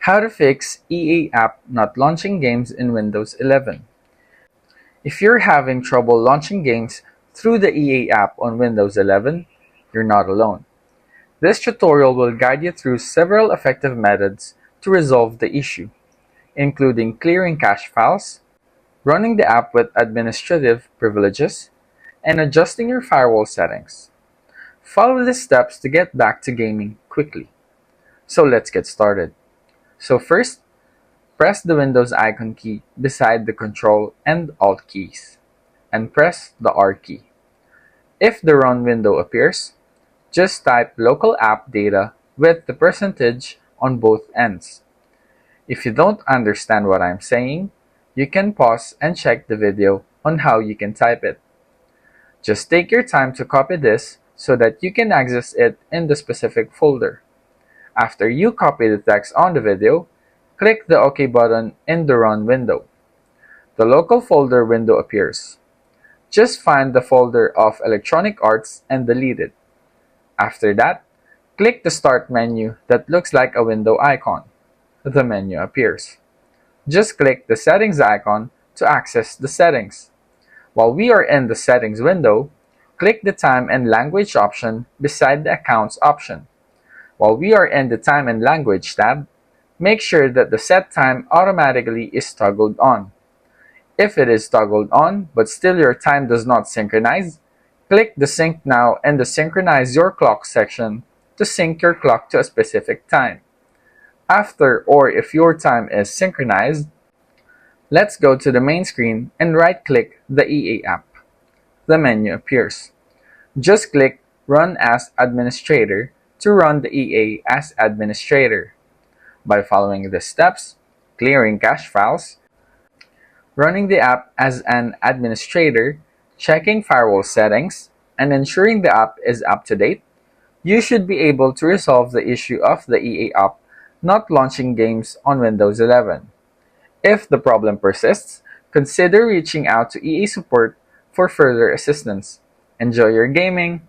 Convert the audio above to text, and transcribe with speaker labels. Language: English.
Speaker 1: How to fix EA app not launching games in Windows 11. If you're having trouble launching games through the EA app on Windows 11, you're not alone. This tutorial will guide you through several effective methods to resolve the issue, including clearing cache files, running the app with administrative privileges, and adjusting your firewall settings. Follow these steps to get back to gaming quickly. So let's get started. So first, press the Windows icon key beside the Control and Alt keys, and press the R key. If the Run window appears, just type local app data with the percentage on both ends. If you don't understand what I'm saying, you can pause and check the video on how you can type it. Just take your time to copy this so that you can access it in the specific folder. After you copy the text on the video, click the OK button in the Run window. The local folder window appears. Just find the folder of Electronic Arts and delete it. After that, click the Start menu that looks like a window icon. The menu appears. Just click the Settings icon to access the settings. While we are in the Settings window, click the Time and Language option beside the Accounts option. While we are in the Time and Language tab, make sure that the Set Time automatically is toggled on. If it is toggled on, but still your time does not synchronize, click the Sync Now and the Synchronize Your Clock section to sync your clock to a specific time. After or if your time is synchronized, let's go to the main screen and right-click the EA app. The menu appears. Just click Run as Administrator to run the EA as administrator. By following the steps, clearing cache files, running the app as an administrator, checking firewall settings, and ensuring the app is up to date, you should be able to resolve the issue of the EA app not launching games on Windows 11. If the problem persists, consider reaching out to EA support for further assistance. Enjoy your gaming!